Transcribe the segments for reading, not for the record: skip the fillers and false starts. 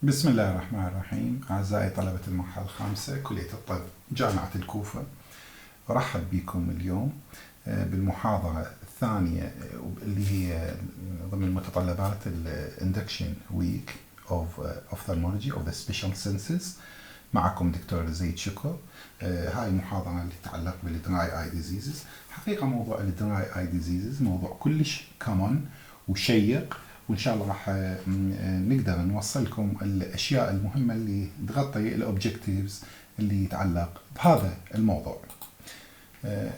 بسم الله الرحمن الرحيم. أعزائي طلبة المرحلة الخامسة كلية الطب جامعة الكوفة، أرحب بكم اليوم بالمحاضرة الثانية اللي هي ضمن متطلبات Induction Week of Ophthalmology of the Special Senses. معكم دكتور زيد شكر. هاي المحاضرة اللي تتعلق بالدراي اي ديزيزز. حقيقة موضوع الدراي اي ديزيزز موضوع كلش كومن وشيق، وإن شاء الله راح نقدر نوصلكم الأشياء المهمة اللي تغطي الأوبجكتيفز اللي يتعلق بهذا الموضوع.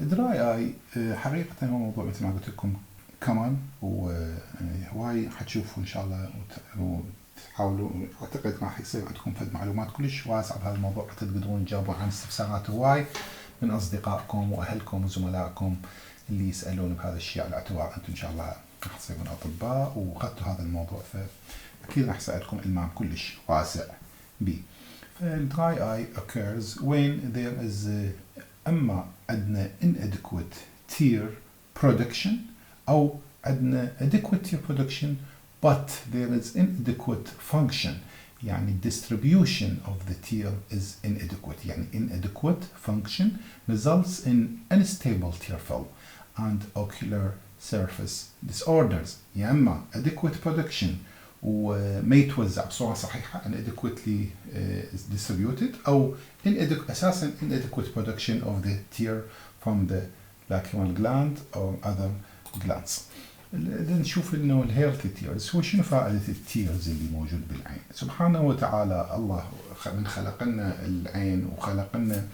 دراي اي حقيقة هو موضوع مثل ما قلت لكم كمان، وهواي حتشوفوا إن شاء الله وتحاولوا. أعتقد راح يصير عندكم فد معلومات كلش واسعة بهذا الموضوع، تقدرون تجاوبون عن استفسارات هواي من أصدقائكم وأهلكم وزملائكم اللي يسألون بهذا الشيء، على اعتبار أنتم إن شاء الله راح تصيرون أطباء وأخذتوا هذا الموضوع، فأكيد راح يساعدكم إلمام كلش واسع به. فالدراي اي occurs when there is أما عندنا inadequate tear production أو عندنا adequate tear production but there is inadequate function. يعني distribution of the tear is inadequate. يعني inadequate function results in unstable tear film and ocular surface disorders. يا إما adequate production وما يتوزع بصورة صحيحة inadequately distributed، أو أساسا inadequate production of the tear from the lacrimal gland or other glands. نشوف إنه الهيلثي تيرز هو شنو فائدة التيرز اللي موجود بالعين. سبحانه وتعالى الله من خلق لنا العين وخلق لنا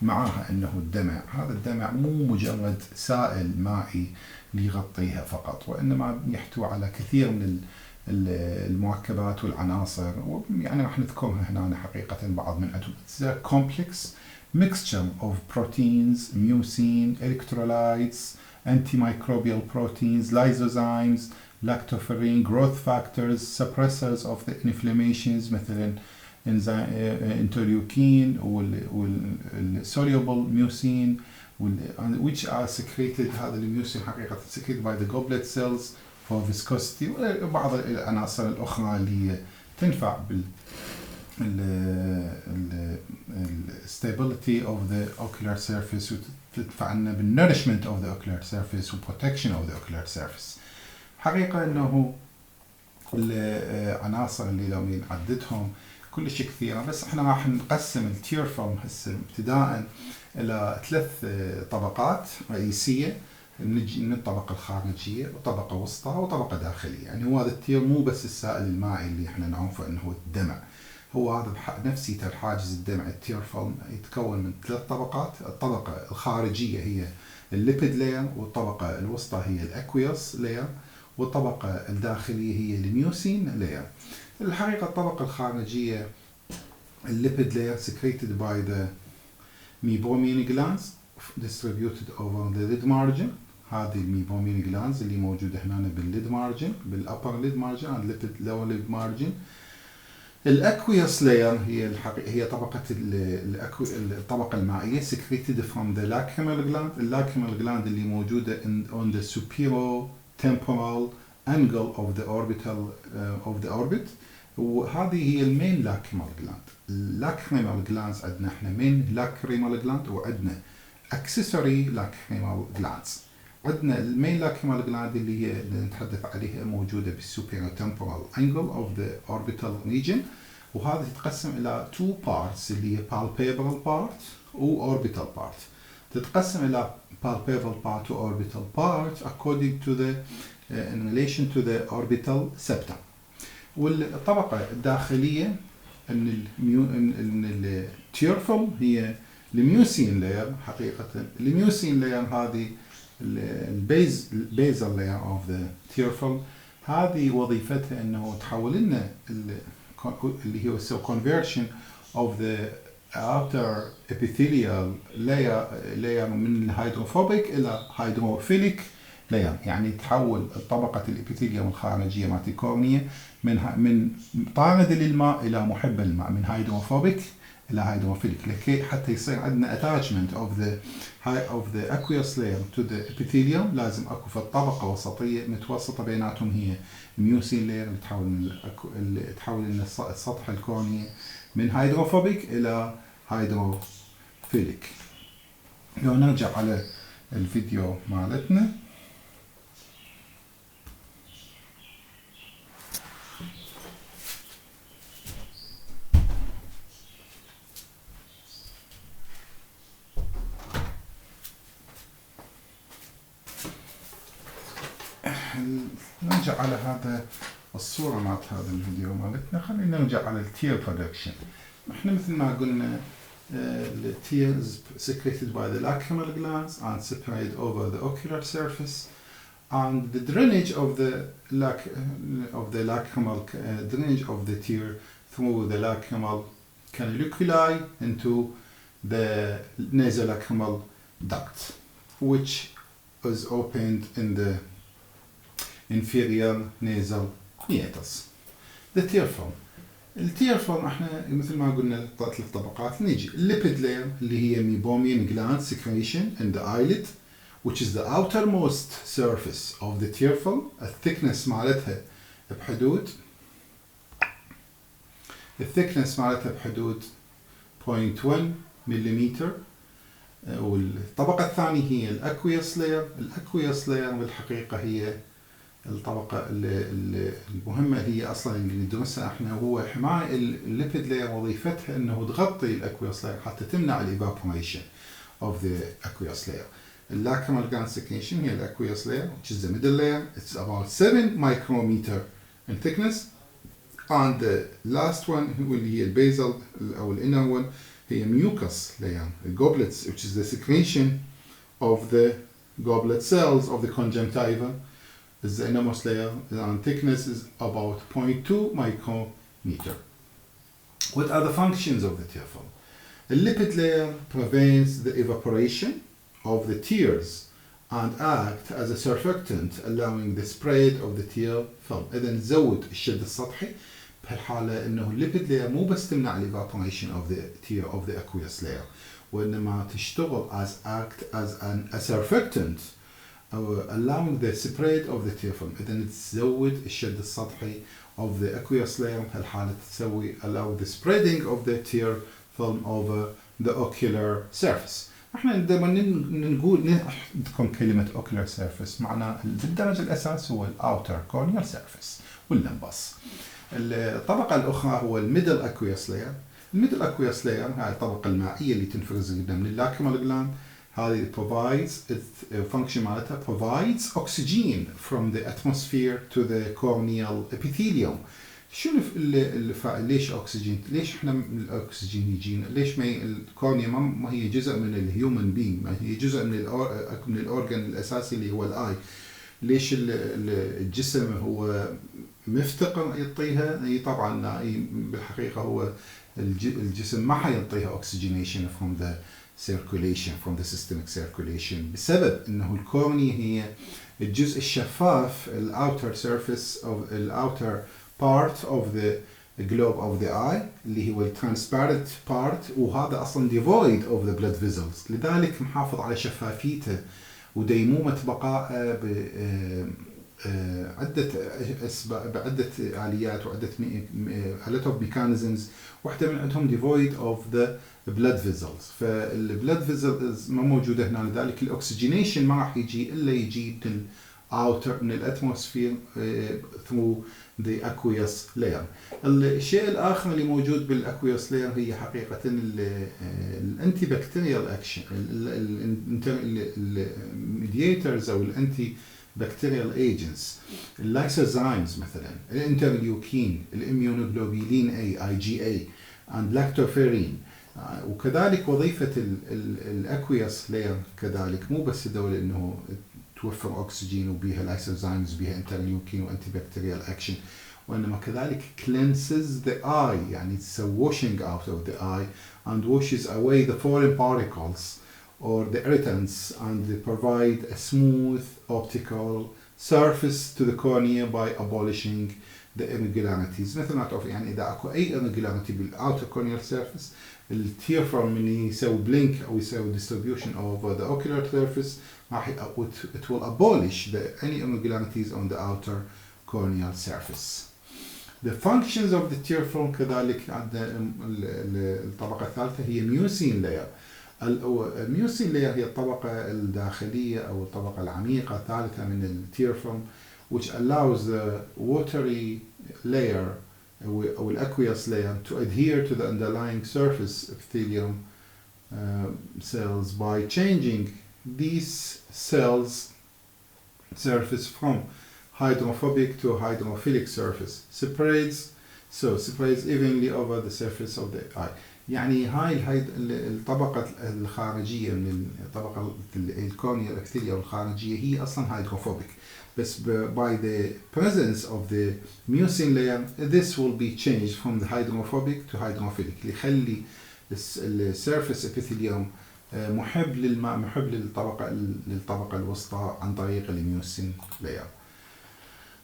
معاها إنه الدمع. هذا الدمع مو مجرد سائل مائي ليغطيها فقط، وإنما يحتوي على كثير من المركبات والعناصر، يعني راح نذكرها هنا حقيقة بعض من عندهم. It's a complex mixture of proteins, mucin, electrolytes, antimicrobial proteins, lysozymes, lactoferrin, growth factors, suppressors of the inflammations مثلا interleukin والsoluble mucin which are secreted. هذا الميوسين حقيقة secreted by the goblet cells for viscosity، وبعض العناصر الأخرى اللي تنفع بال stability of the ocular surface وتدفعنا بالnourishment of the ocular surface و protection of the ocular surface. حقيقة أنه العناصر اللي لو نعددهم كلش كثيرة، بس احنا راح نقسم التير فيلم هسه ابتداء إلى 3 طبقات رئيسية. نجي من الطبقة الخارجية وطبقة وسطى وطبقة داخلية. يعني هو هذا التير مو بس السائل المائي اللي احنا نعرفه انه هو الدمع، هو هذا نفسيته الحاجز الدمع. التير فيلم يتكون من 3 طبقات. الطبقة الخارجية هي الليبيد لاير، والطبقة الوسطى هي الاكويوس لاير، والطبقة الداخلية هي الميوسين لاير. الحقيقة الطبقة الخارجية الليبيد لاير secreted by the meibomian glands distributed over the lid margin. هذه الميبومين جلانز اللي موجودة هنا بالليد مارجن، بالأبر ليد مارجن and lower lid margin. الأكويوس لاير هي طبقة الطبقة المائية secreted from the lacrimal gland. اللاكريمال gland اللي موجودة on the superior temporal angle of the orbit وهذه هي المين لاكريمال جلاند. اللاكريمال جلاندز عندنا احنا مين لاكريمال جلاند وعندنا accessory lacrimal glands. عندنا المين lacrimal gland اللي هي نتحدث عليها موجودة بالسوبيريور temporal angle of the orbital region، وهذه تتقسم إلى 2 parts اللي هي palpebral part و orbital part. تتقسم إلى palpebral part و orbital part according to the in relation to the orbital septum. والطبقة الداخلية ان التير فيلم هي الميوسين لاير. حقيقة الميوسين لاير هذه البيزل لاير اوف ذا تير فيلم، هذه وظيفتها انه تحول لنا اللي هو conversion of the outer epithelial layer من الهيدروفوبيك الى هيدروفيليك لاير. يعني تحول طبقة الابيثيليوم الخارجية مالت الكورنيا من طارد للماء الى محب الماء، من هيدروفوبيك إلى هيدروفيليك لكي حتى يصير عندنا attachment of the aqueous layer to the epithelium. لازم أكو في الطبقة وسطية متوسطة بيناتهم هي mucin layer اللي تحول السطح الكورنيا من هيدروفوبيك إلى هيدروفيليك. لو نرجع على الفيديو مالتنا نرجع على هذا الصورة مالت هذا الفيديو مالتنا. خلينا نرجع على التير برودكشن. احنا مثل ما قلنا the tears secreted by the lacrimal glands and spread over the ocular surface, and the drainage of the lacrimal drainage of the tear through the lacrimal canaliculi into the nasolacrimal duct, which is opened in the inferior nasal meatus. The tear film. التير فيلم احنا مثل ما قلنا ثلاث طبقات. نيجي الليبيد لاير اللي هي meibomian gland secretion in the eyelid, which is the outermost surface of the tear film. الثيكنس مالتها بحدود 0.1 مليمتر. والطبقة الثانية هي الأكويوس لاير. الأكويوس لاير بالحقيقة هي الطبقة المهمة هي أصلا اللي ندرسها احنا، هو حماية الليبيد لاير. وظيفتها انه تغطي الأكويوس لاير حتى تمنع evaporation of the aqueous layer. Lacrimal gland secretion هي الأكويوس layer, which is the middle layer. It's about 7 micrometer in thickness. And the last one اللي هي البيزل أو inner one هي mucus layer, the goblets, which is the secretion of the goblet cells of the conjunctiva. Is the innermost layer, and thickness is about 0.2 micrometer. What are the functions of the tear film? The lipid layer prevents the evaporation of the tears and act as a surfactant, allowing the spread of the tear film. إذا نزود الشد السطحي بهالحالة إنه الليبيد layer مو بس تمنع evaporation of the tear of the aqueous layer، وإنما تشتغل as a surfactant, allowing the spread of the tear film. إذا تزود الشد السطحي of the aqueous layer بهالحالة تسوي allow the spreading of the tear film over the ocular surface. احنا لما نقول عندكم كلمة ocular surface معناه بالدرجة الأساس هو outer corneal surface واللمبس. الطبقة الأخرى هو middle aqueous layer. middle aqueous layer هاي الطبقة المائية اللي تنفرز قدام من اللاكريمال gland. هذه provides function مالتها provides oxygen from the atmosphere to the corneal epithelium. شنو ليش اكسجين؟ ليش احنا الاكسجين يجينا؟ ليش ما الكورنيا ما هي جزء من الهيومن بينج، ما هي جزء من الاورجن الاساسي اللي هو الاي؟ ليش الجسم هو مفتقر يعطيها؟ اي طبعا بالحقيقه هو الجسم ما حيعطيها اوكسجينيشن from the circulation, from the systemic circulation، بسبب انه الكورنيا هي الجزء الشفاف outer surface of outer part of the globe of the eye اللي هو transparent part، وهذا اصلا devoid of the blood vessels، لذلك محافظ على شفافيته وديمومة بقائه بعدة آليات وعدة lot of mechanisms. واحدة من عندهم devoid of the blood vessels، فالبلاد فيزلز ما موجودة هنا، لذلك الأكسجينيشن ما راح يجي إلا يجي من outer من الاتموسفير through the aqueous layer. الشيء الآخر اللي موجود بالأكويوس layer هي حقيقة الانتي بكتيريال اكشن، الميدياترز أو الانتي بكتيريال ايجنتس، اللايسوزايمز مثلا، الانترليوكين، الاميونوجلوبولين اي جي اي and لاكتوفيرين. وكذلك وظيفة الأكويوس لاير كذلك مو بس الدولة إنه توفر أكسجين وبيها لايسوزايمز بيها انترليوكين وأنتي بكتيريال أكشن، وإنما كذلك cleanses the eye، يعني it's a washing out of the eye and washes away the foreign particles or the irritants, and they provide a smooth optical surface to the cornea by abolishing the irregularities. مثل ما تعرف يعني إذا أكو أي irregularity بالouter corneal surface التير فورم من يسوي blink أو يسوي distribution over the ocular surface it will abolish any irregularities on the outer corneal surface. The functions of the tear film كذلك عندنا الطبقة الثالثة هي mucin layer. الميوسين layer هي الطبقة الداخلية أو الطبقة العميقة الثالثة من التير film which allows the watery layer أو aqueous layer to adhere to the underlying surface epithelium cells by changing these cells surface from hydrophobic to hydrophilic surface separates evenly over the surface of the eye. يعني هاي الطبقة الخارجية من الطبقة الكورنيا الابيثيليا الخارجية هي أصلا hydrophobic بس by the presence of the mucin layer this will be changed from the hydrophobic to hydrophilic اللي يخلي السيرفس epithelium محب للماء محب للطبقة الوسطى عن طريق الميوسين layer.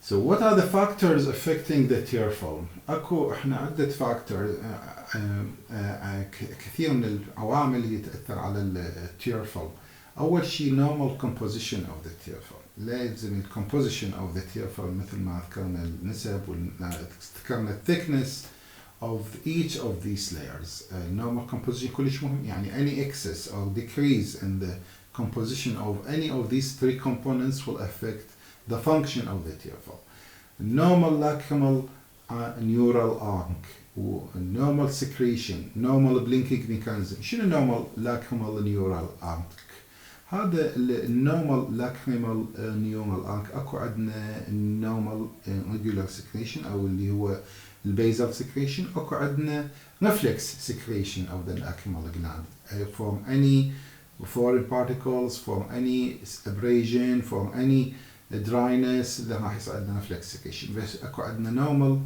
So what are the factors affecting the tear film? اكو احنا عدة فاكتور كثير من العوامل اللي تأثر على التير فيلم. اول شيء normal composition of the tear film. لازم composition of the tear film مثل ما ذكرنا النسب وذكرنا thickness of each of these layers. Normal composition كلش مهم يعني any excess or decrease in the composition of any of these three components will affect the function of the tear film. Normal lacrimal neural arc normal secretion normal blinking mechanism. شنو normal lacrimal neural arc؟ هذا normal lacrimal neural arc اكو عندنا normal regular secretion او اللي هو البيزل secretion اكو عندنا reflex secretion of the lacrimal gland from any foreign particles from any abrasion from any dryness ده راح يصير عندنا reflex secretion. بس اكو عندنا normal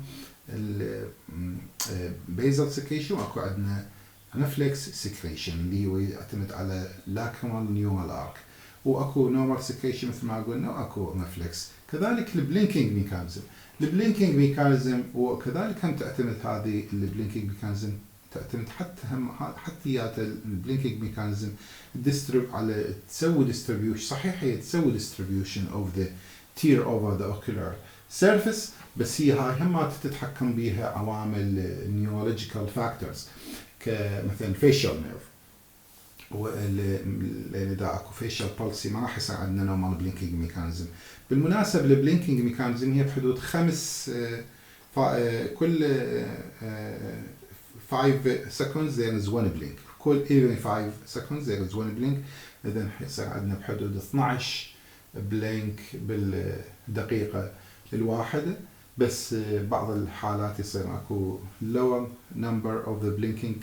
basal secretion واكو عندنا reflex secretion اللي هو يعتمد على lacrimal neural arc واكو normal secretion مثل ما قلنا واكو reflex. كذلك البلينكينج ميكانيزم وكذلك هم تعتمد هذه البلينكينج ميكانيزم تعتمد حتى البلينكينج ميكانيزم على تسوي distribution صحيح هي تسوي distribution of the tear over the ocular surface بس هي هاي هم تتحكم بها عوامل neurological factors كمثلا facial nerve إذا اكو facial palsy ما راح يصير عندنا normal blinking mechanism. بالمناسبة البلينكينج ميكانيزم هي بحدود كل 5 seconds there is one blink. كل every 5 seconds there is one blink. إذن يصير عندنا بحدود 12 بلينك بالدقيقة الواحدة بس بعض الحالات يصير اكو lower number of the blinking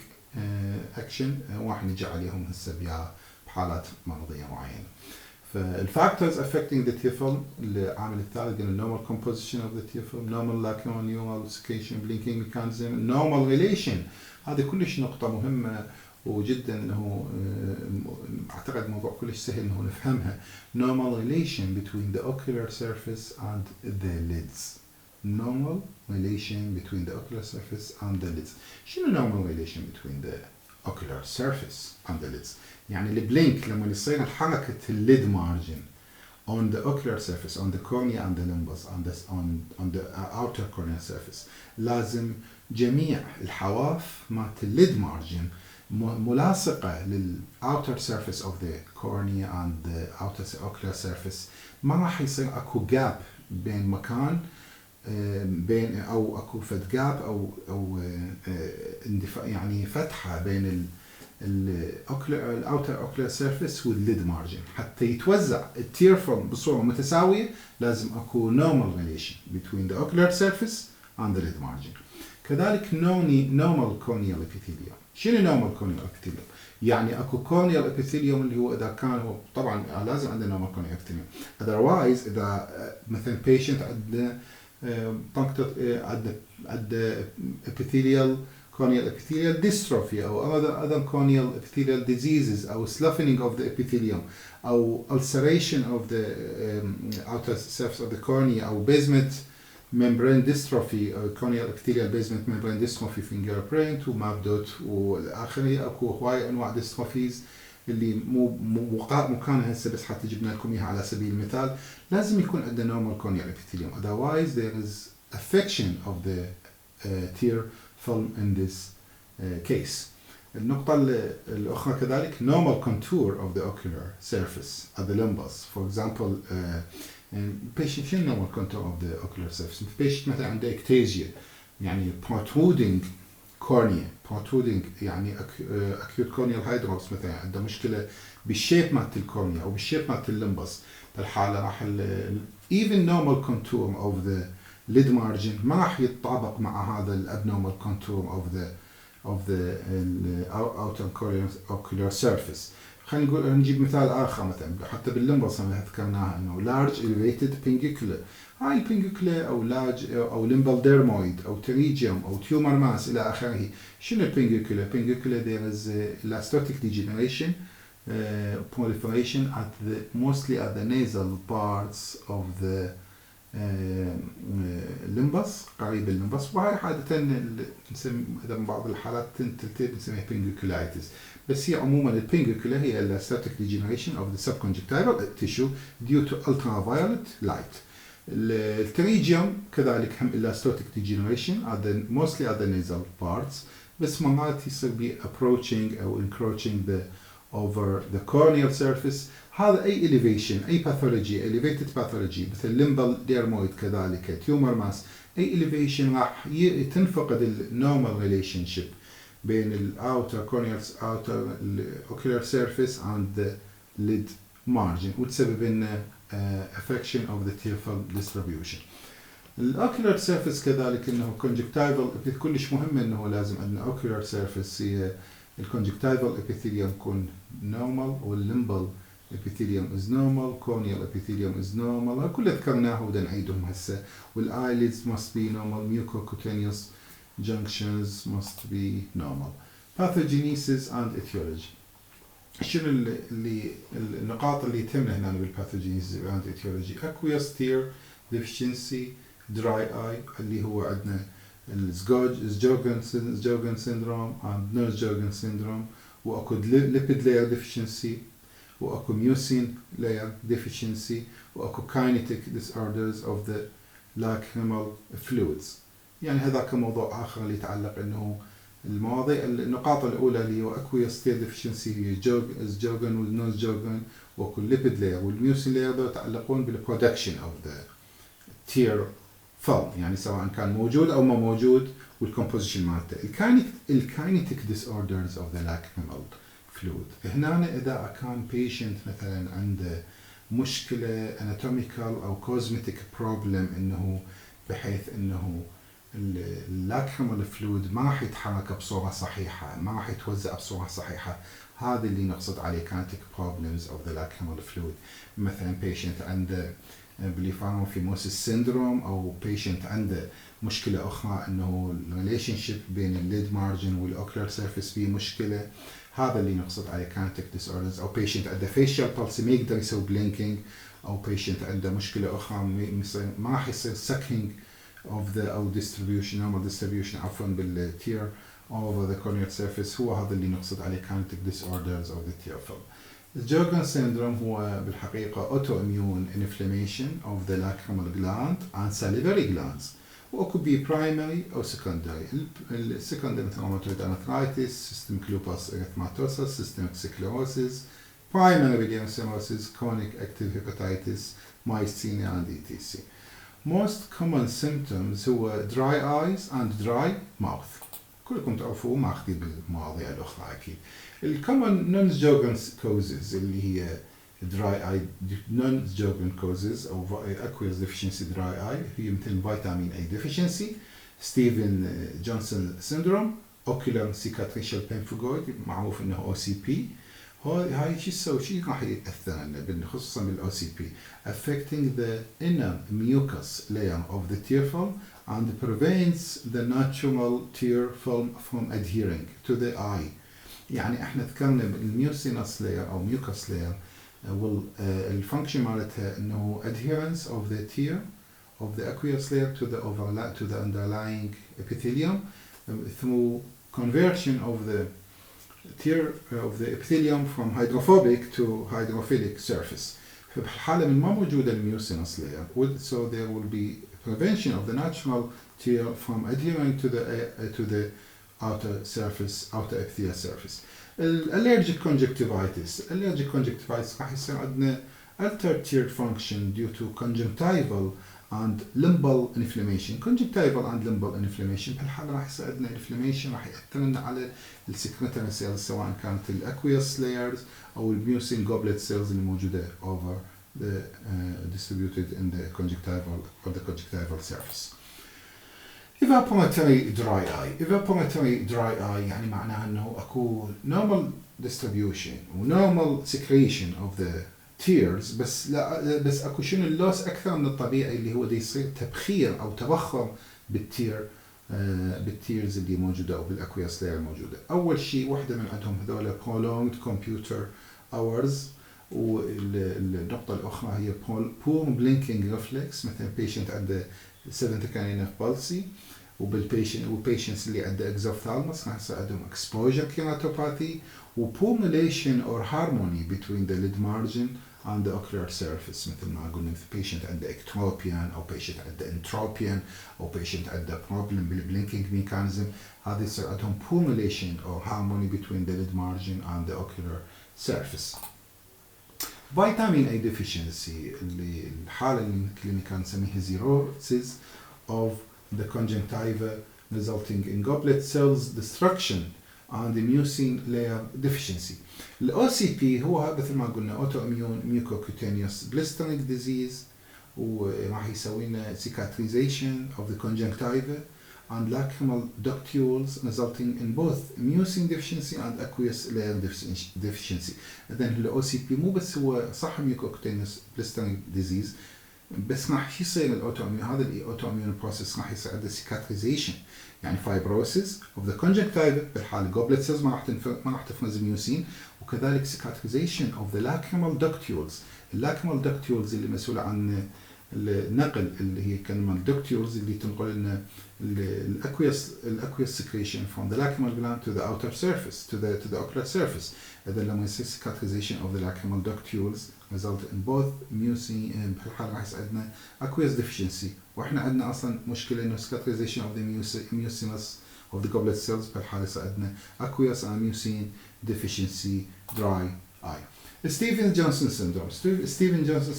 action واحد نجي عليهم هسه بحالات مرضية معينة. فالفاكتورز affecting the tear film العامل الثالث قلنا normal composition of the tear film normal lacrimal neural secretion blinking mechanism normal relation. هذه كلش نقطة مهمة وجدا انه اعتقد موضوع كلش سهل انه نفهمها. normal relation between the ocular surface and the lids. normal relation between the ocular surface and the lids. شنو normal relation between the ocular surface and the lids؟ يعني البلينك لما يصير حركة الليد مارجن on the ocular surface on the cornea and the limbus on the outer corneal surface لازم جميع الحواف مالت الليد مارجن ملاصقة لل outer surface of the cornea and the outer ocular surface. ما راح يصير اكو gap بين مكان بين او اكو فد جاب او يعني فتحه بين الاوتر اوكلر سيرفيس والليد مارجن حتى يتوزع التير فيلم بصوره متساويه. لازم اكو normal relation between the ocular surface and the lid margin. كذلك normal corneal epithelium. شنو normal corneal epithelium؟ يعني اكو corneal epithelium اللي هو اذا كان هو طبعا لازم عندنا normal corneal epithelium otherwise اذا مثلا patient عنده عند epithelial corneal epithelial dystrophy أو other corneal epithelial diseases أو sloughing of the epithelium أو ulceration of the outer surface of the cornea أو basement membrane dystrophy أو corneal epithelial basement membrane dystrophy fingerprint وماب دوت والآخرية. أكو هواي أنواع dystrophies اللي مو مكانها هسه بس حتى جبنا لكم إياها على سبيل المثال. لازم يكون عندنا normal corneal epithelium, otherwise there is affection of the tear film in this case. النقطة الأخرى كذلك normal contour of the ocular surface at the limbus. For example, patient شنو normal contour of the ocular surface؟ patient مثلا عنده ectasia يعني protruding cornea, protruding يعني acute corneal hydrops مثلا عنده مشكلة بالشيب مالت الكورنيا أو بالشيب مالت اللمبس. بالحالة راح even normal contour of the lid margin ما راح يتطابق مع هذا abnormal contour of the outer ocular surface. خلينا نقول نجيب مثال آخر مثلا حتى باللمبس ذكرناها إنه large elevated pinguicula. هاي البينجوكلا أو large أو limbal dermoid أو pterygium أو tumor mass إلى آخره. شنو البينجوكلا؟ Pinguicula there is elastotic degeneration, proliferation mostly at the nasal parts of the limbus قريب اللمبس. وهاي عادة نسمي إذا بعض الحالات نسميها pinguiculitis. بس هي عموما البينجوكلا هي elastotic degeneration of the subconjunctival tissue due to ultraviolet light. التريجيوم كذلك هم elastotic degeneration mostly at the nasal parts بس مرات يصير بي approaching أو encroaching over the corneal surface. هذا أي elevation أي pathology elevated pathology مثل limbal dermoid كذلك tumor mass أي elevation راح تنفقد normal relationship بين outer ocular surface and the lid margin وتسبب إن affection of the tear film distribution. الأوكيولار سيرفيس كذلك إنه conjunctival كلش مهم إنه لازم عندنا ocular surface هي الconjunctival epithelium يكون normal والlimbal epithelium is normal, corneal epithelium is normal. كله ذكرناه وبدنا نعيدهم هسه. والeyelids must be normal, mucocutaneous junctions must be normal. Pathogenesis and etiology. شنو اللي النقاط اللي تهمنا هنا بالباثوجينيسيس and etiology؟ aqueous tear deficiency, dry eye اللي هو عندنا الزجوغن syndrome and Nurse-Jogen syndrome. واكو lipid layer deficiency واكو mucin layer deficiency واكو kinetic disorders of the lacrimal fluids. يعني هذاك موضوع آخر اللي يتعلق إنه المواضيع النقاط الأولى اللي هو aqueous tear deficiency هي Nurse-Jogen والNose-Jogen وكل lipid layer والmucin layer دول يتعلقون بالproduction of the tear film يعني سواء كان موجود أو ما موجود والcomposition مالته. الkinetic disorders of the lacrimal fluid هنا إذا كان patient مثلا عنده مشكلة anatomical أو cosmetic problem إنه بحيث إنه اللاكريمال فلويد ما راح يتحرك بصورة صحيحة ما راح يتوزع بصورة صحيحة. هذا اللي نقصد عليه kinetic problems of the lacrimal fluid. مثلا patient عنده بليفاروفيموسيس syndrome أو patient عنده مشكلة أخرى إنه relationship بين الليد مارجن والأوكلر سيرفيس فيه مشكلة. هذا اللي نقصد عليه kinetic disorders. أو patient عنده facial pulse ما يقدر يسوي blinking. أو patient عنده مشكلة أخرى ما راح يصير sucking of the أو distribution normal distribution عفوا بالtear over the corneal surface. هو هذا اللي نقصد عليه kinetic disorders of the tear film. الجوغن syndrome هو بالحقيقة autoimmune inflammation of the lacrimal gland and salivary glands. وأكو بي primary أو secondary. السكندري مثل rheumatoid arthritis, systemic lupus erythematosus, systemic sclerosis, primary biliary cirrhosis, chronic active hepatitis, myasthenia and etc. Most common symptoms هو dry eyes and dry mouth. كلكم تعرفوا ما أخذي بالمواضيع الأخرى أكيد. الcommon non-Jogen causes اللي هي dry eye non-Jogen causes أو aqueous deficiency dry eye هي مثل فيتامين A deficiency, ستيفن جونسون syndrome, ocular cicatricial pemphigoid معروف إنه OCP. هاي شو يسوي شو راح يأثر لنا خصوصا بالأو سي بي affecting the inner mucus layer of the tear film and prevents the natural tear film from adhering to the eye. يعني احنا ذكرنا الميوسينس layer أو mucus layer الفانكشن مالتها إنه adherence of the tear of the aqueous layer to the underlying epithelium through conversion of the tear of the epithelium from hydrophobic to hydrophilic surface. فبالحالة من ما موجودة الميوسينس layer, so there will be prevention of the natural tear from adhering to the outer epithelial surface. Allergic conjunctivitis راح يصير عندنا altered tear function due to conjunctival and limbal inflammation. Conjunctival and limbal inflammation بهالحالة راح يصير عندنا inflammation راح يأثر لنا على السكريتري cells سواء كانت الأكويوس layers أو الميوسين goblet cells اللي موجودة over the distributed in the conjunctival surface. Evaporative dry eye يعني معناها انه اكو normal distribution و normal secretion of the tears بس اكو شنو اللوس اكثر من الطبيعي اللي هو يصير تبخير او تبخر بالتيرز اللي موجوده او بالاكوياس لاير الموجوده. اول شيء واحده من عندهم هذول prolonged computer hours، والنقطه الاخرى هي poor blinking reflex. مثلا patient عنده seventh palsy والبيشنتس اللي عنده exophthalmos راح يصير عندهم exposure keratopathy و poor relation or harmony between the lid margin and the ocular surface. مثل ما قلنا patient عنده ectropion أو patient عنده entropion أو patient عنده problem بالblinking mechanism، هذا يصير عندهم poor relation or harmony between the lid margin and the ocular surface. Vitamin A deficiency اللي الحالة اللي كلينيكال نسميها cirrhosis of the conjunctiva resulting in goblet cells destruction and the mucin layer deficiency. ال OCP هو مثل ما قلنا autoimmune mucocutaneous blistering disease، وراح يسوي لنا cicatrization of the conjunctiva and lacrimal ductules resulting in both mucin deficiency and aqueous layer deficiency. إذن ال OCP مو بس هو صح mucocutaneous blistering disease، بس راح يصير الاوتوميون، هذا الاوتوميون بروسيس راح يصير عنده سيكاتريزيشن، يعني فايبروسيس اوف ذا كونجكتيفا بالحاله جوبلت سيلز ما راح تفرز ميوسين، وكذلك سيكاتريزيشن اوف ذا لاكريمال دكتيولز. اللاكريمال دكتيولز اللي مسؤوله عن النقل، اللي هي كلمه دكتيولز اللي تنقل لنا الاكويس secretion from the lacrimal gland to the outer surface to the ocular surface. إذا لما يصير cicatrization of the lacrimal ductules result in both mucin، بهالحالة راح يصير عندنا aqueous deficiency، واحنا عندنا اصلا مشكلة انه cicatrization of the mucinous of the goblet cells بهالحالة يصير عندنا aqueous and mucin deficiency dry eye. Stevens-Johnson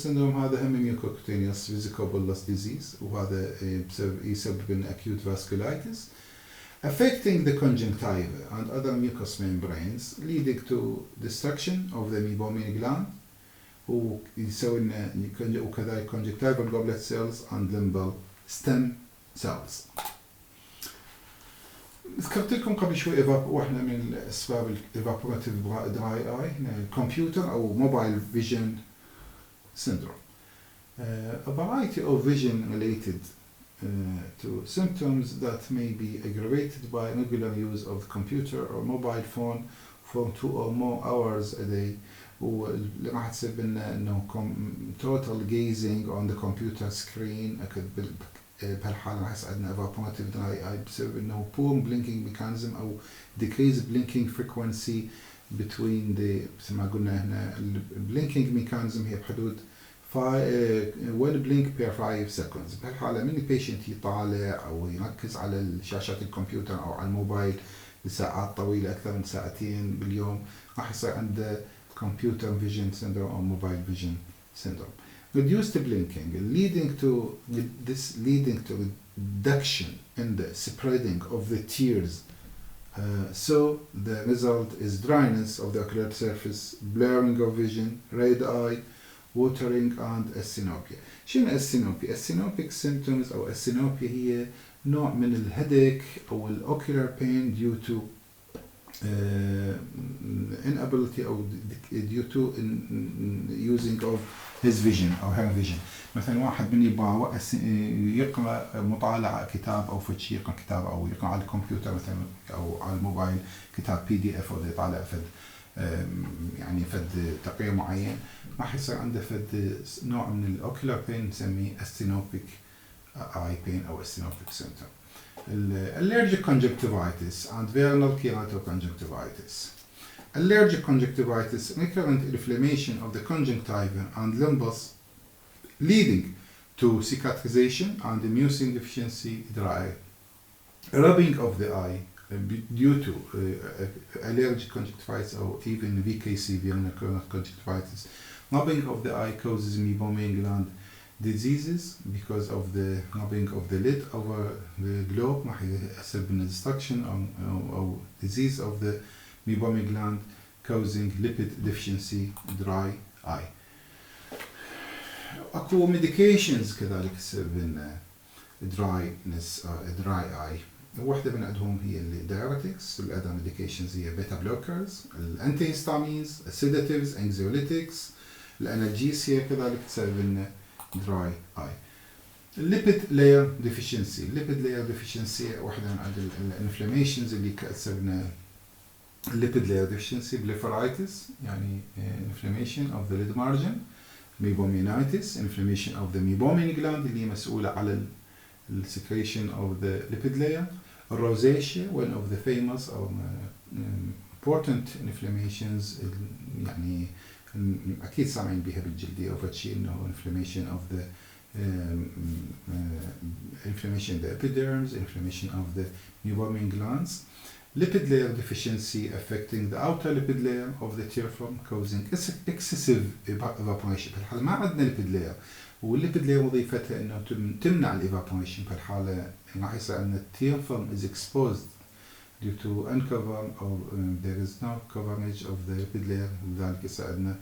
syndrome هذا هم mucocutaneous vesicobullous disease، وهذا يسبب acute vasculitis affecting the conjunctiva and other mucous membranes leading to destruction of the meibomian gland، ويسوي لنا وكذلك conjunctival goblet cells and limbal stem cells. ذكرت لكم قبل شوي واحدة من الأسباب evaporative dry eye computer أو mobile vision syndrome. A variety of vision related to symptoms that may be aggravated by regular use of the computer or mobile phone for 2 or more hours a day، واللي راح تسبب لنا انه total gazing on the computer screen. بهالحالة راح يصير عندنا evaporative dry eye بسبب انه poor blinking mechanism او decreased blinking frequency between the، مثل ما قلنا هنا blinking mechanism هي بحدود 1 blink per 5 seconds. بهالحالة من البيشنت يطالع او يركز على شاشات الكمبيوتر او على الموبايل لساعات طويلة أكثر من 2 ساعات باليوم، راح يصير عنده computer vision syndrome or mobile vision syndrome. Reduced blinking leading to reduction in the spreading of the tears. So the result is dryness of the ocular surface, blurring of vision, red eye, watering and asynopia. شنو asynopia؟ Assynopic symptoms أو asynopia هي نوع من الهيديك أو الأوكيولار pain due to inability أو due to using of his vision أو her vision. مثلا واحد من يبغى يقرأ مطالعة كتاب أو فشي يقرأ كتاب أو يقرأ على الكمبيوتر مثلا أو على الموبايل كتاب PDF أو يطالع فد يعني فد تقرير معين، راح يصير عنده فد نوع من الأوكيولار بين نسميه asynoptic eye pain أو stenotic symptom. Allergic conjunctivitis and vernal keratoconjunctivitis. Allergic conjunctivitis, recurrent inflammation of the conjunctiva and limbus leading to cicatrization and mucin deficiency, dry rubbing of the eye due to allergic conjunctivitis or even VKC, vernal conjunctivitis. Rubbing of the eye causes meibomian gland diseases because of the rubbing of the lid over the globe راح يسبب destruction or disease of the meibomian gland causing lipid deficiency, dry eye. اكو medications كذلك تسبب dryness dry eye. واحدة من عندهم هي الدايوريتكس. الأداة medications هي بيتا بلوكرز، الانتيهستامينز، sedatives، anxiolytics، الانالجيسيا كذلك تسبب dry eye. lipid layer deficiency. lipid layer deficiency واحدة من عند الانفلاميشنز اللي تسبب lipid layer deficiency. blepharitis يعني inflammation of the lid margin. meibomianitis inflammation of the meibomian gland اللي مسؤولة على secretion of the lipid layer. rosacea one of the famous or important inflammations يعني أكيد سامعين بها بالجلدية أول شيء إنه inflammation of the inflammation of the epidermis, inflammation of the meibomian glands. Lipid layer deficiency affecting the outer lipid layer of the tear film causing excessive evaporation. في الحالة ما عندنا lipid layer والليبيد layer وظيفتها إنه تمنع الإيفابوريشن. في الحالة راح يصير أن tear film is exposed due to uncover or there is no coverage of the lipid layer. لذلك يصير أن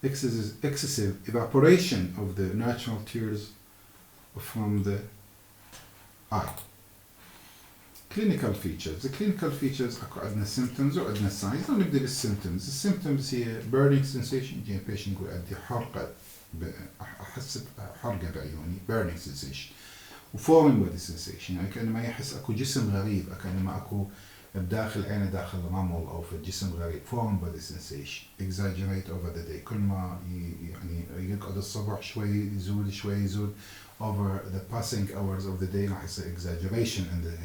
excessive evaporation of the natural tears from the eye. Clinical features. The clinical features أكو عندنا symptoms وعندنا signs. نبدأ بالsymptoms. الsymptoms هي burning sensation. يجي patient يقول عندي حرقة أحس بحرقة بعيوني burning sensation. وforeign body sensation يعني كأنما يحس أكو جسم غريب، كأنما أكو بداخل عينه داخل رمل أو في الجسم غريب. foreign body sensation. exaggerate over the day. كل ما يعني يقعد الصبح شوي يزول شوي يزول over the passing hours of the day راح يصير exaggeration in the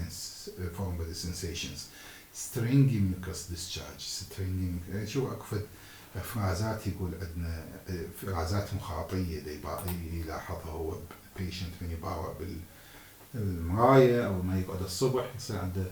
foreign body sensations. stringy mucus discharge. stringy شو أكفد افرازات يقول عندنا افرازات مخاطيه يلاحظها هو patient من يباوع بالمرايه او ما يقعد الصبح يصير عنده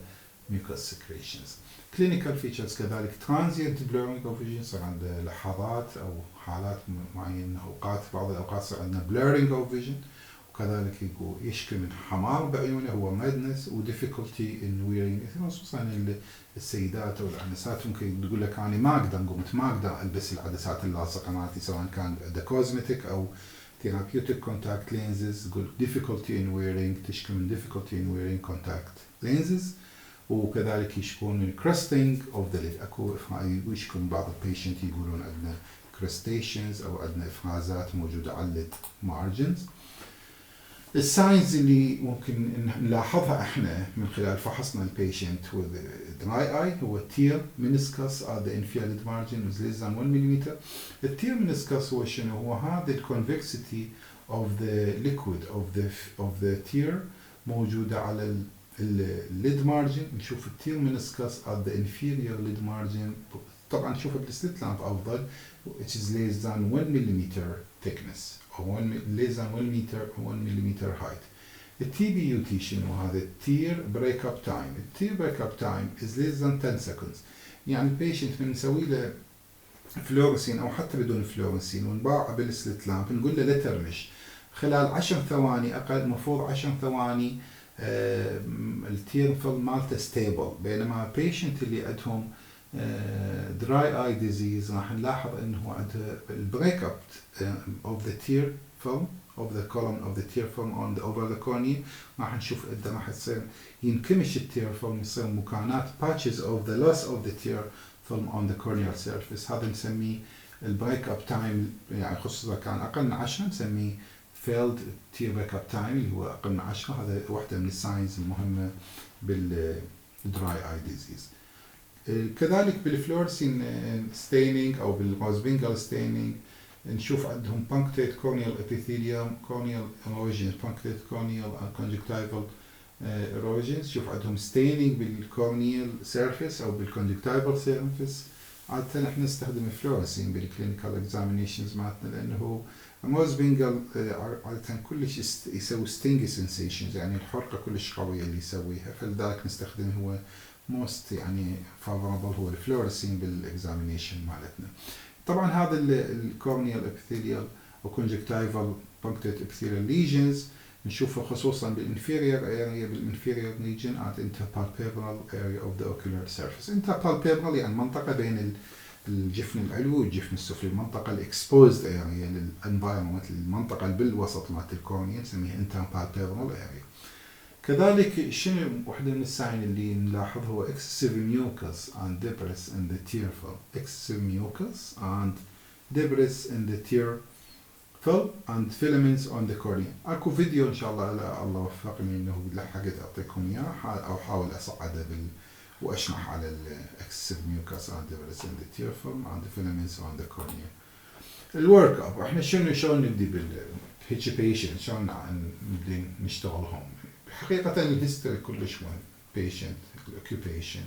mucus secretions. clinical features كذلك transient blurring of vision يصير عنده لحظات او حالات معينه اوقات بعض الاوقات يصير عندنا blurring of vision. وكذلك يقول يشكي من حمار بعيونه هو madness و difficulty in wearing خصوصا السيدات او الانسات ممكن تقول لك انا ما اقدر البس العدسات اللاصقه مالتي سواء كان the cosmetic او therapeutic contact lenses. تقول difficulty in wearing تشكي من difficulty in wearing contact lenses. وكذلك يشكون من crusting of the lid. اكو يشكون بعض البيشنت يقولون عندنا crustaceans او عندنا افرازات موجوده على الليد margins. الساينز اللي ممكن نلاحظها احنا من خلال فحصنا البيشنت with dry eye هو tear meniscus at the inferior lid margin is less than 1 mm. الtear meniscus هو شنو؟ هو هذا convexity of the liquid of the tear موجودة على lid margin. نشوف الtear meniscus at the inferior lid margin طبعا نشوفه بالسليت لامب أفضل which is less than 1 mm thickness or less than 1 meter or 1 millimeter height. الTBUT شنو هذا؟ tear breakup time. tear breakup time is less than 10 seconds. يعني البيشنت من نسوي له فلورسين او حتى بدون فلورسين ونباعه بالسليت لامب نقول له لا ترمش خلال 10 ثواني اقل مفروض 10 ثواني التير فيلم مالته ستيبل. بينما البيشنت اللي عندهم dry eye disease راح نلاحظ انه عنده البريك اب of the tear film of the column of the tear film on the over the cornea راح نشوف قدام راح يصير ينكمش التير فيلم يصير مكانات patches of the loss of the tear film on the corneal surface. هذا نسميه البريك اب تايم يعني خصوصا كان اقل من 10 نسميه failed tear break up time اللي هو اقل من 10. هذا واحده من الساينز المهمه بال dry eye disease. كذلك بالفلورسين ستينينج او بالروزبينجل ستينينج نشوف عندهم punctate corneal epithelium, corneal erosions, punctate corneal and conjunctival erosions. نشوف عندهم staining بالcorneal surface أو بالconjunctival surface. عادة احنا نستخدم fluorescein بالclinical examinations مالتنا لأنه موز بنجل عادة كلش يسوي stingy sensations، يعني الحرقة كلش قوية اللي يسويها، فلذلك نستخدم هو most يعني favorable هو الفلورسين بالexamination مالتنا. طبعا هذا الكورنيال epithelial أو conjunctival punctate epithelial lesions نشوفه خصوصا بالinferior area بالinferior region at interpalpebral area of the ocular surface. interpalpebral يعني منطقة بين الجفن العلوي والجفن السفلي، المنطقة الexposed area للenvironment، المنطقة بالوسط مالت الكورنيا نسميها interpalpebral area. كذلك شنو واحدة من الساين اللي نلاحظ هو excessive mucus and debris in the tear film. excessive mucus and debris in the tear film and filaments on the cornea. اكو فيديو ان شاء الله الله وفقني انه لحقت اعطيكم اياه او حاول اصعده واشرح على excessive mucus and debris in the tear film and the filaments on the cornea. الورك اب احنا شلون نبدي بالهيك بيشنت، شلون نبدي نشتغلهم. حقيقة الهيستوري كلش مهم. patient, occupation,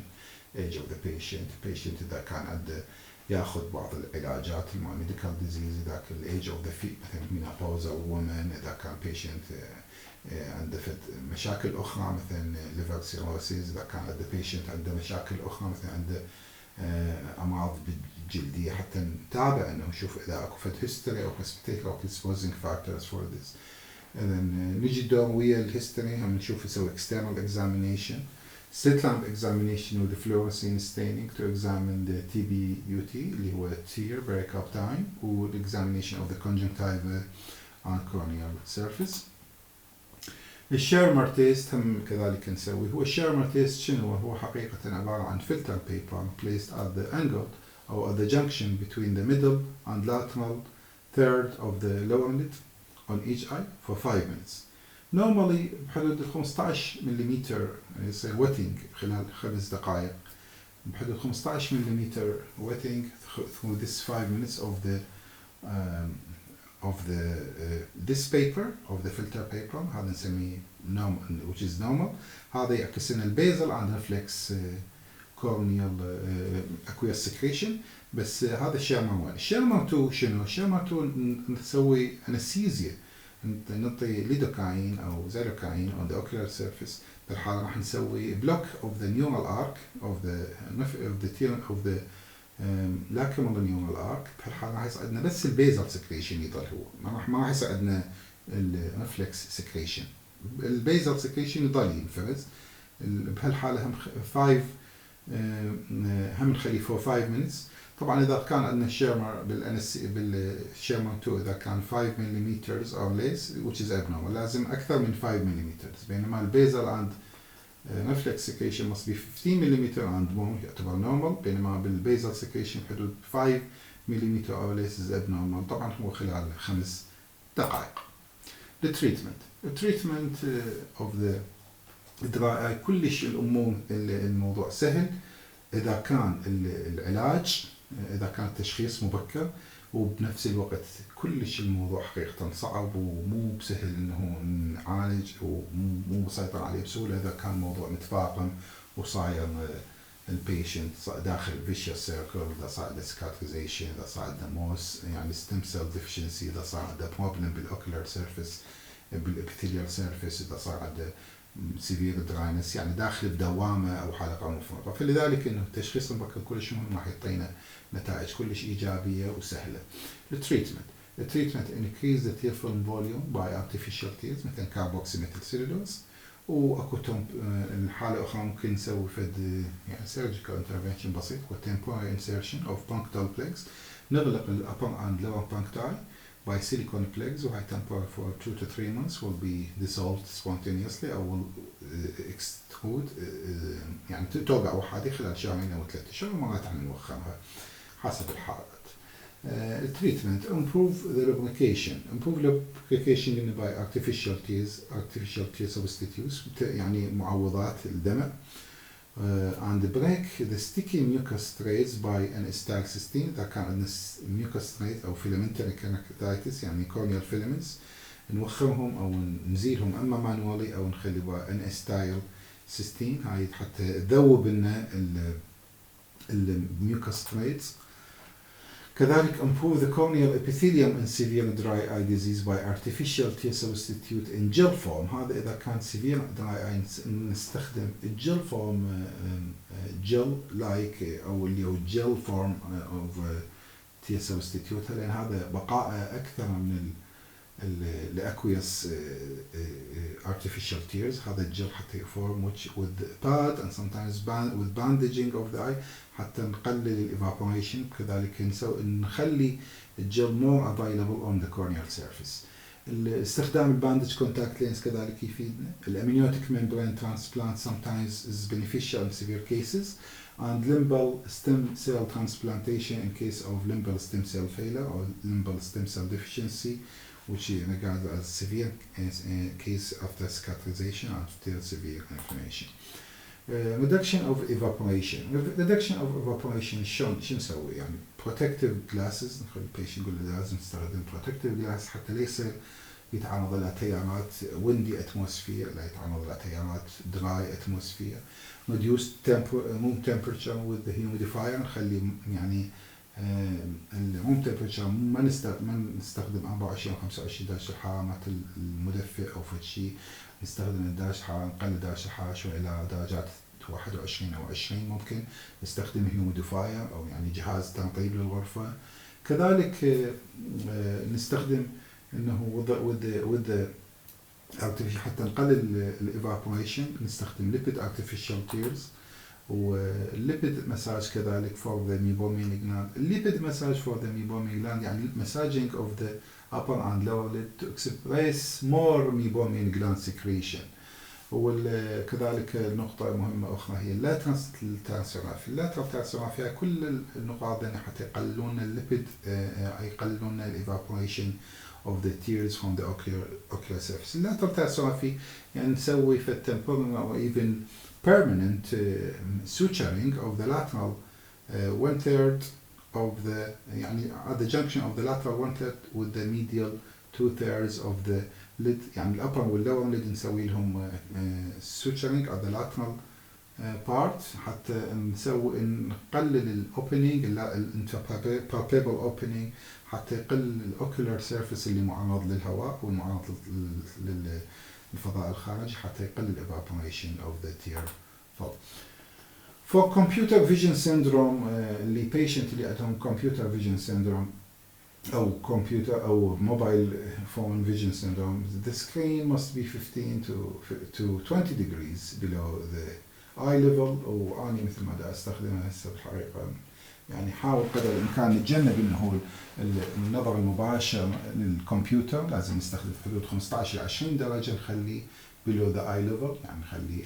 age of the patient إذا كان عنده ياخذ بعض العلاجات medical disease، إذا كان age of the feet مثلا menopause أو women، إذا كان patient عنده مشاكل أخرى مثلا liver cirrhosis، إذا كان عنده patient عنده مشاكل أخرى مثلا عنده أمراض جلدية، حتى نتابع إنه نشوف إذا أكو history أو hospital أو exposing factors for this. إذا نجي دور ويا الهيستوري هم نشوف نسوي external examination, slit lamp examination with the fluorescein staining to examine the TBUT اللي هو tear breakup time، و examination of the conjunctival and corneal surface. الشيرمر تيست هم كذلك نسوي. هو الشيرمر تيست شنو هو؟ حقيقة عبارة عن filter paper placed at the angle أو at the junction between the middle and lateral third of the lower lid on each eye for 5 minutes. Normally بحدود 15 ملم يصير wetting خلال 5 دقائق، بحدود 15 ملم wetting through this 5 minutes of this paper of the filter paper. هذا نسميه normal which is normal. هذا يعكس لنا البيزل and reflex corneal aqueous secretion. بس هذا الشيرمر 1. الشيرمر 2 شنو؟ الشيرمر 2 نسوي انستيزيا، نعطي ليدوكاين او زيلوكاين on the ocular surface. بالحالة راح نسوي block of the neural arc of the lacrimal neural arc. بهالحالة راح يصعدنا بس البيزل سكريشن يضل هو، ما راح يصعدنا الرفلكس سكريشن. البيزل سكريشن يضل ينفرز. بهالحالة هم نخليه for 5 minutes. طبعا إذا كان عندنا الشيرمر بالشيرمر 2 إذا كان 5 ملم or less which is abnormal لازم أكثر من 5 ملم، بينما البيزل and reflex secretion must be 15 ملم and more يعتبر normal، بينما بالبيزل secretion حدود 5 ملم or less is abnormal. طبعا هو خلال 5 دقائق. التريتمنت of the dry eye كلش الموضوع سهل إذا كان العلاج، إذا كان التشخيص مبكر، وبنفس الوقت كلش الموضوع حقيقة صعب ومو بسهل إنه نعالج ومو مسيطر عليه بسهولة إذا كان موضوع متفاقم وصاير البيشنت داخل vicious circle، إذا صار عنده cicatrization، إذا صار عنده موس يعني stem cell deficiency، إذا صار عنده problem بالocular surface بالepithelial surface، إذا صار عنده severe dryness يعني داخل بدوامة أو حلقة مفرطة. فلذلك إنه التشخيص المبكر كلش مهم، راح يعطينا نتائج كلش إيجابية وسهلة. التريتمنت increase the tear film volume by artificial tears مثل carboxymethyl cellulose. وأكو الحالة الأخرى ممكن نسوي فد يعني surgical intervention بسيط و temporary insertion of punctal plugs. نغلق ال upper and lower puncti by silicone plugs وهي temporary for 2 to 3 months will be dissolved spontaneously أو will extrude يعني توقع وحدي خلال 2 أو 3 شهور، مرات عم نوخرها حسب الحالات. التريتمنت improve the lubrication by artificial tear substitutes يعني معوضات الدمع. and break the sticky mucus trays by N-acetyl cysteine. إذا كان mucus trays أو filamentary keratitis يعني corneal filaments نوخرهم أو نزيلهم أما مانوالي أو نخلي N-acetyl cysteine هاي حتى تذوب لنا الميوكس trays. كذلك improve the corneal epithelium in severe dry eye disease by artificial tear substitute in gel form. هذا إذا كان severe dry eye نستخدم gel form gel like أو اللي هو gel form of tear substitute لأن هذا بقاء أكثر من الأكويس artificial tears. هذا الجل حتى يفورم with pad and sometimes with bandaging of the eye حتى نقلل evaporation. كذلك نخلي الجل more available on the corneal surface. استخدام الباندج contact lens كذلك يفيدنا. الامنيوتيك membrane transplant sometimes is beneficial in severe cases, and limbal stem cell transplantation in case of limbal stem cell failure or limbal stem cell deficiency, which is regarded as severe case after cicatrization after severe inflammation. Reduction of evaporation. Reduction of evaporation شو نسوي يعني protective glasses. نخلي البيشنت يقول لازم نستخدم protective glass حتى ليس يتعرض إلى تيارات windy atmosphere، لا يتعرض إلى تيارات dry atmosphere. reduce room temperature with the humidifier. نخلي يعني الروم تمبرتشر ما نستخدم 24 أو 25 درجة الحرارة مالت المدفئ أو فد شيء. نستخدم درجة الحرارة نقلل درجة الحرارة شوي إلى درجات 21 أو 20 ممكن. نستخدم هيوميديفاير أو يعني جهاز تنطيب للغرفة. كذلك نستخدم إنه with the artificial حتى نقلل الإيفابوريشن نستخدم lipid artificial tears. والليبيد مساج كذلك for the meibomian gland. الليبيد مساج for the meibomian gland يعني massaging of the upper and lower lid to express more meibomian gland secretion. وكذلك نقطة مهمة أخرى هي lateral transferography. lateral transferography فيها كل النقاط هذه حتى يقللون الليبيد يقللون evaporation of the tears from the ocular surface. lateral transferography يعني نسوي في temporal or even permanent suturing of the lateral 1/3 of the يعني at the junction of the lateral 1/3 with the medial 2/3 of the lid. يعني الupper والlower lid نسوي لهم suturing at the lateral part حتى نسوي نقلل opening interpalpable opening حتى يقل ocular surface اللي معرض للهواء والمعرض للفضاء الخارجي حتى يقلل evaporation of the tear fall. For computer vision syndrome اللي patient اللي عندهم computer vision syndrome أو computer أو mobile phone vision syndrome, the screen must be 15 to 20 degrees below the eye level. وأنا مثل ما دا أستخدمها هسه بالحقيقة يعني حاول قدر الإمكان نتجنب إنه هو النظر المباشر للكمبيوتر. لازم نستخدم حدود 15 إلى 20 درجة نخليه below the eye level يعني نخليه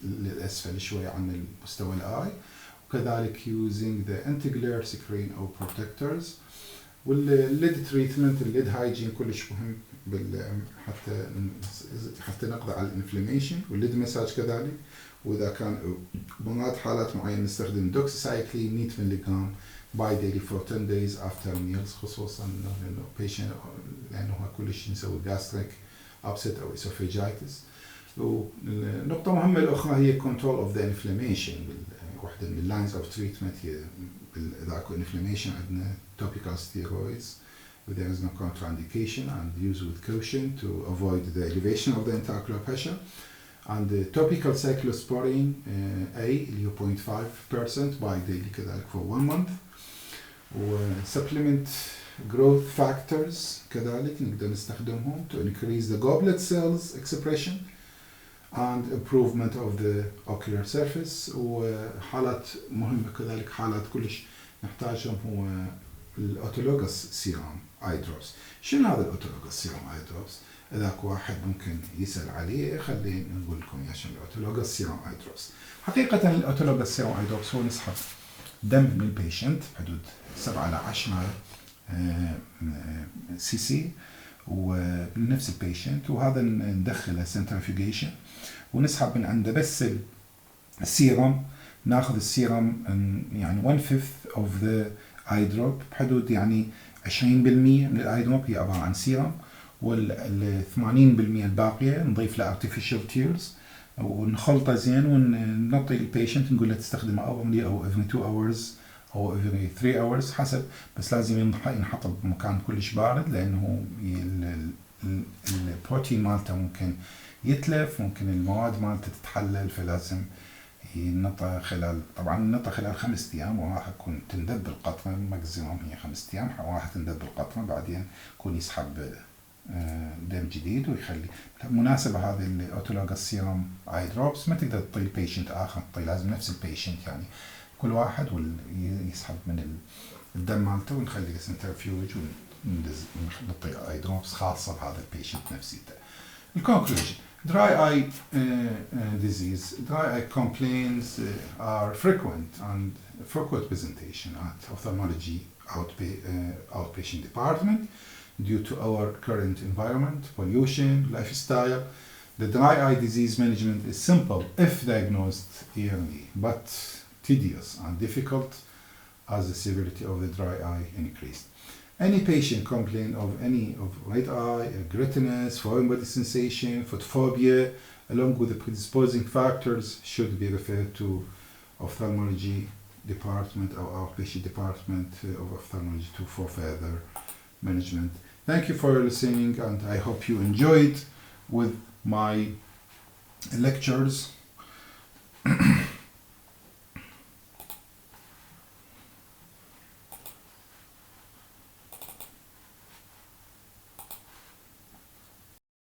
للأسفل شوي عن مستوى الآي. وكذلك using the anti-glare screen أو protectors. والليد تريتمنت الليد هايجين كلش مهم حتى نقضي على الانفلاميشن. والليد مساج كذلك. وإذا كان بنات حالات معينة نستخدم دوكسيسايكلين 100 ملغ باي ديلي for 10 days after meals خصوصا لأنه patient لأنه كلش نسوي gastric upset أو esophagitis. ونقطة مهمة الأخرى هي control of the inflammation. واحدة من lines of treatment هي إذا أكو inflammation عندنا topical steroids there is no contraindication and use with caution to avoid the elevation of the intraocular pressure. and the topical cyclosporine A اللي هو 0.5% by daily كذلك for 1 month. و supplement growth factors كذلك نقدر نستخدمهم to increase the goblet cells expression and improvement of the ocular surface. وحالات مهمة كذلك حالات كلش نحتاجهم هو الأوتولوجوس سيرام اي دروبس. شنو هذا الأوتولوجوس سيرام اي دروبس؟ إذا واحد ممكن يسأل عليه خلينا نقول لكم يا شنو الأوتولوجوس سيرام اي دروبس. حقيقة الأوتولوجوس سيرام اي دروبس هو نسحب دم من البيشنت بحدود 7 إلى 10 سي سي ومن نفس البيشنت، وهذا ندخله سنترفيوجيشن ونسحب من عنده بس السيرم، ناخذ السيرم يعني 1/5 of the eye drop، بحدود يعني 20% من الاي دروب هي عبارة عن سيرم، وال 80% الباقية نضيف له artificial tears ونخلطه زين ونعطي البيشنت نقول له تستخدمه hourly أو every 2 hours أو every 3 hours حسب، بس لازم ينحط بمكان كلش بارد لأنه البروتين مالته ممكن يتلف، ممكن المواد مالته تتحلل، فلازم ينطى خلال 5 أيام، وراح تكون تندب بالقطرة، ماكسيموم هي 5 أيام، وراح تندب بالقطرة، بعدين يكون يسحب دم جديد ويخلي. بالمناسبة هذه الأوتولوجس سيروم اي دروبس ما تقدر تعطي البيشنت آخر، تعطي لازم نفس البيشنت، يعني كل واحد يسحب من الدم مالته ونخلي سنترفيوج ونعطي اي دروبس خاصة بهذا البيشنت نفسيته. الكونكلوجن: dry eye disease. Dry eye complaints are frequent and frequent presentation at ophthalmology outpatient department due to our current environment, pollution, lifestyle. The dry eye disease management is simple if diagnosed early, but tedious and difficult as the severity of the dry eye increased. Any patient complain of any of red eye, grittiness, foreign body sensation, photophobia, along with the predisposing factors, should be referred to ophthalmology department or outpatient department of ophthalmology for further management. Thank you for listening, and I hope you enjoyed with my lectures.